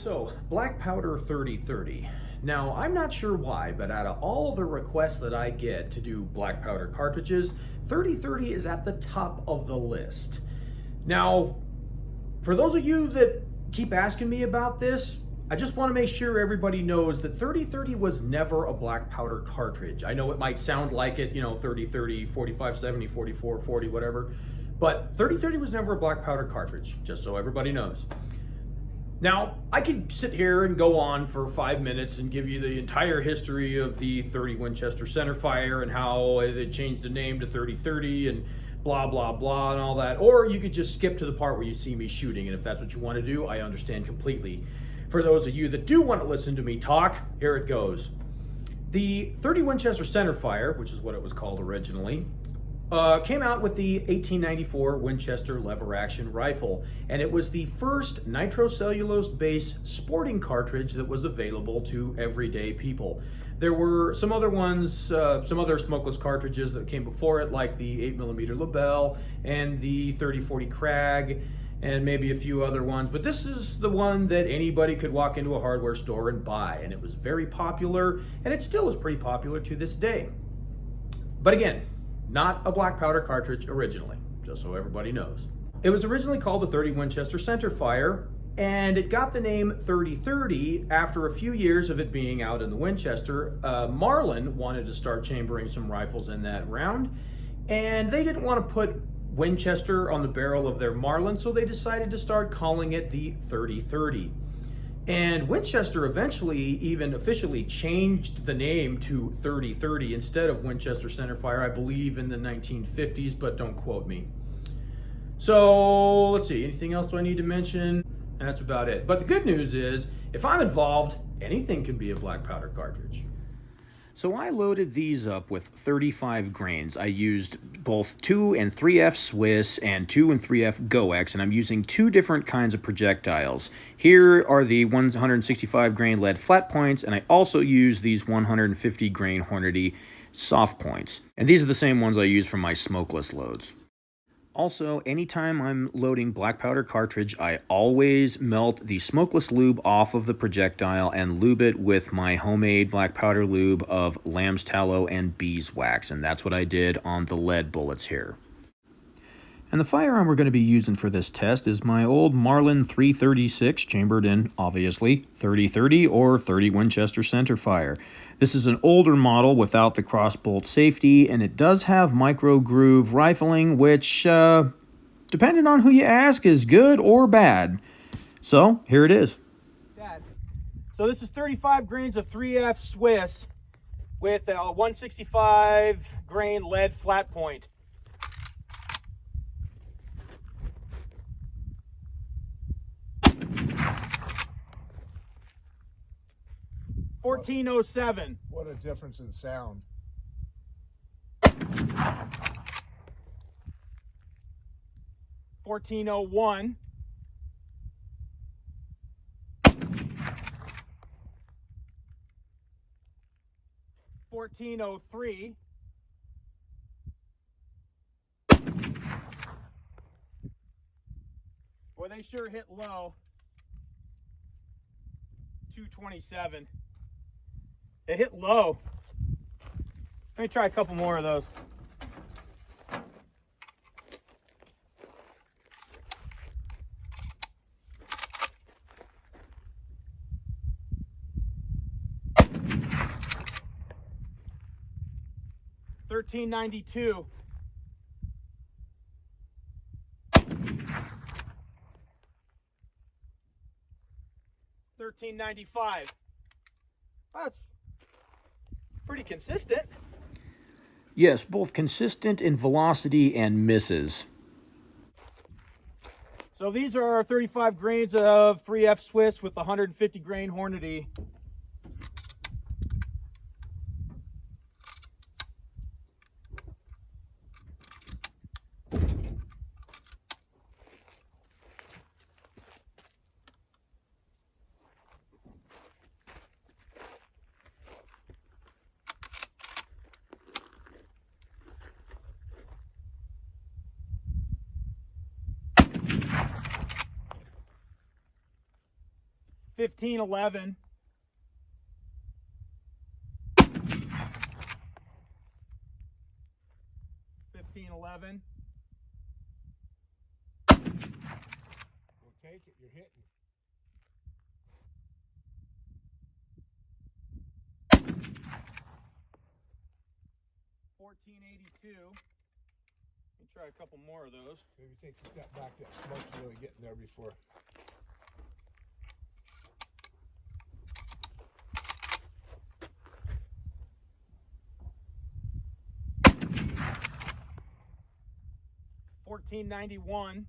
So, black powder 3030. Now, I'm not sure why, but out of all the requests that I get to do black powder cartridges, 3030 is at the top of the list. Now, for those of you that keep asking me about this, I just want to make sure everybody knows that 3030 was never a black powder cartridge. I know it might sound like it, 3030, 4570, 4440, whatever, but 3030 was never a black powder cartridge, just so everybody knows. Now, I could sit here and go on for 5 minutes and give you the entire history of the 30 Winchester centerfire and how they changed the name to 3030 and blah, blah, blah and all that. Or you could just skip to the part where you see me shooting, and if that's what you want to do, I understand completely. For those of you that do want to listen to me talk, here it goes. The 30 Winchester centerfire, which is what it was called originally, came out with the 1894 Winchester lever-action rifle, and it was the first nitrocellulose-based sporting cartridge that was available to everyday people. There were some other ones, some other smokeless cartridges that came before it, like the 8mm Lebel and the 3040 Krag, and maybe a few other ones, but this is the one that anybody could walk into a hardware store and buy, and it was very popular, and it still is pretty popular to this day. But again, not a black powder cartridge originally, just so everybody knows. It was originally called the 30 Winchester centerfire, and it got the name 3030 after a few years of it being out in the Winchester. Marlin wanted to start chambering some rifles in that round, and they didn't want to put Winchester on the barrel of their Marlin, so they decided to start calling it the 3030. And Winchester eventually even officially changed the name to 3030 instead of Winchester centerfire, I believe in the 1950s, but don't quote me. So let's see, anything else do I need to mention? And that's about it. But the good news is, if I'm involved, anything can be a black powder cartridge. So I loaded these up with 35 grains. I used both 2 and 3F Swiss and 2 and 3F GoX, and I'm using 2 different kinds of projectiles. Here are the 165 grain lead flat points, and I also use these 150 grain Hornady soft points. And these are the same ones I use for my smokeless loads. Also, anytime I'm loading black powder cartridge, I always melt the smokeless lube off of the projectile and lube it with my homemade black powder lube of lamb's tallow and beeswax, and that's what I did on the lead bullets here. And the firearm we're going to be using for this test is my old Marlin 336, chambered in, obviously, 3030 or 30 Winchester centerfire. This is an older model without the crossbolt safety, and it does have micro groove rifling, which, depending on who you ask, is good or bad. So, here it is. So this is 35 grains of 3F Swiss with a 165 grain lead flat point. $14.07. What a difference in sound. $14.01. $14.03. Boy, they sure hit low. $2.27. They hit low. Let me try a couple more of those. $13.92. $13.95. That's pretty consistent. Yes, both consistent in velocity and misses. So these are our 35 grains of 3F Swiss with 150 grain Hornady. 1511. 1511. We'll take it. You're hitting. 1482. Let me try a couple more of those. Maybe take a step back. That smoke's really getting there before. $14.91.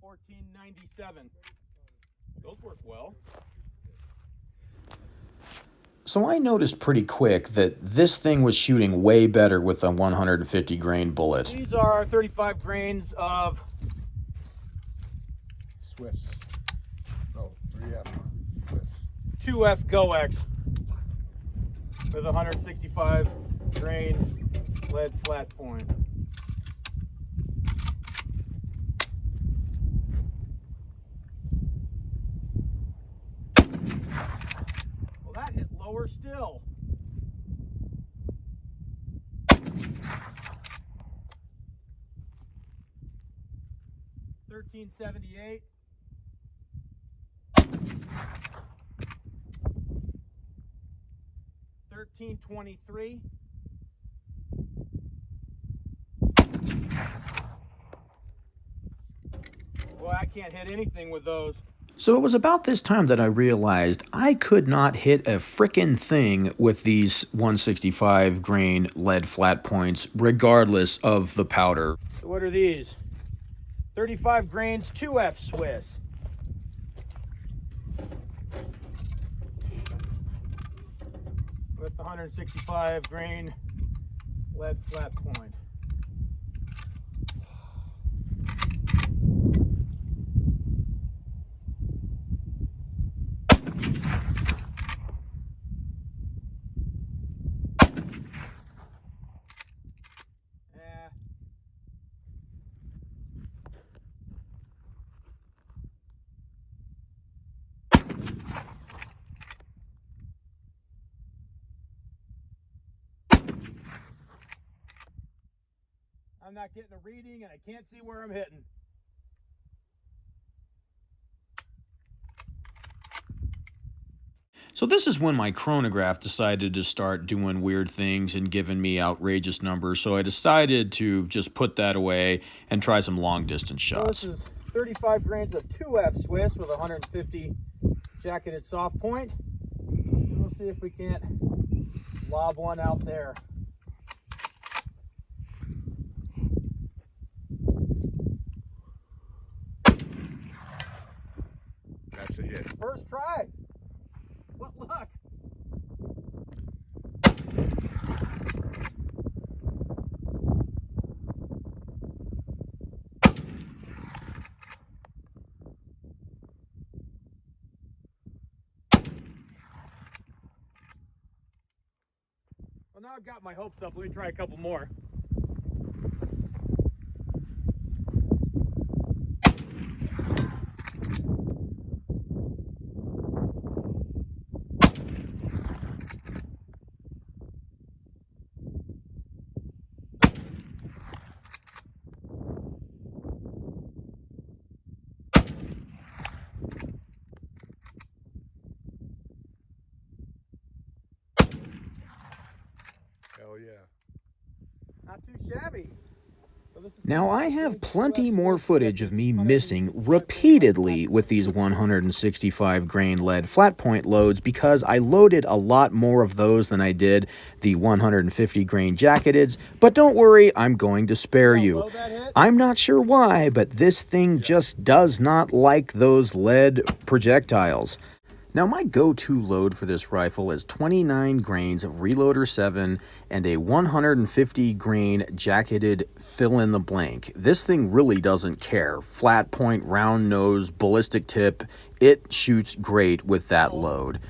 $14.97. Those work well. So I noticed pretty quick that this thing was shooting way better with a 150 grain bullet. These are 35 grains of Swiss. Oh, 3F. Swiss. 2F GoX with 165 grain lead flat point. Well, that hit lower still. $13.78. $13.23. Boy, I can't hit anything with those. So it was about this time that I realized I could not hit a frickin' thing with these 165 grain lead flat points, regardless of the powder. So what are these? 35 grains, 2F Swiss. With 165 grain lead flat point. I'm not getting a reading and I can't see where I'm hitting. So this is when my chronograph decided to start doing weird things and giving me outrageous numbers. So I decided to just put that away and try some long distance shots. So this is 35 grains of 2F Swiss with 150 jacketed soft point. And we'll see if we can't lob one out there. That's a hit. First try. What luck. Well, now I've got my hopes up. Let me try a couple more. Hell yeah. Not too shabby. Now I have plenty more footage of me missing repeatedly with these 165 grain lead flat point loads because I loaded a lot more of those than I did the 150 grain jacketeds, but don't worry, I'm going to spare you. I'm not sure why, but this thing just does not like those lead projectiles. Now my go-to load for this rifle is 29 grains of Reloader 7 and a 150 grain jacketed fill-in-the-blank. This thing really doesn't care. Flat point, round nose, ballistic tip, it shoots great with that load.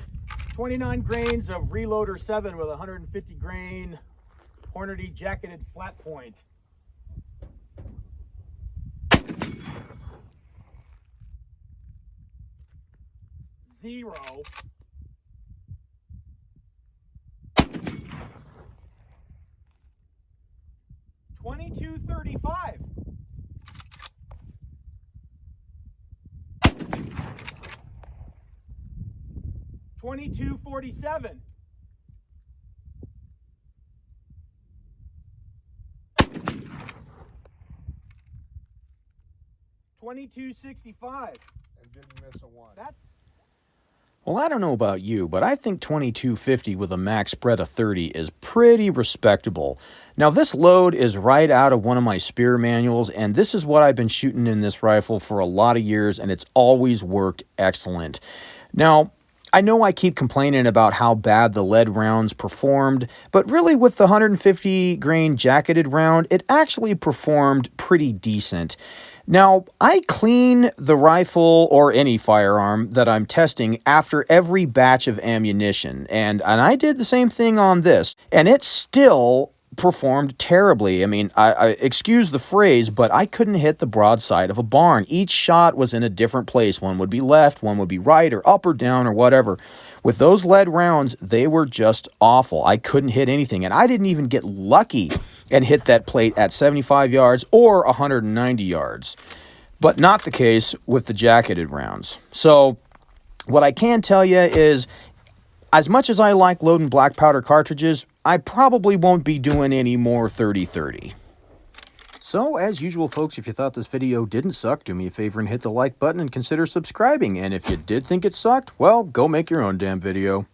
29 grains of Reloader 7 with 150 grain Hornady jacketed flat point. 0. $22.35. $22.47. $22.65. And didn't miss a one. That's Well, I don't know about you, but I think 2250 with a max spread of 30 is pretty respectable. Now, this load is right out of one of my Spear manuals, and this is what I've been shooting in this rifle for a lot of years, and it's always worked excellent. Now, I know I keep complaining about how bad the lead rounds performed, but really with the 150 grain jacketed round, it actually performed pretty decent. Now, I clean the rifle or any firearm that I'm testing after every batch of ammunition, and I did the same thing on this, and it still performed terribly. I mean, I excuse the phrase, but I couldn't hit the broadside of a barn. Each shot was in a different place. One would be left, one would be right, or up or down, or whatever. With those lead rounds, they were just awful. I couldn't hit anything, and I didn't even get lucky and hit that plate at 75 yards or 190 yards. But not the case with the jacketed rounds. So what I can tell you is, as much as I like loading black powder cartridges, I probably won't be doing any more 30-30. So, as usual, folks, if you thought this video didn't suck, do me a favor and hit the like button and consider subscribing. And if you did think it sucked, well, go make your own damn video.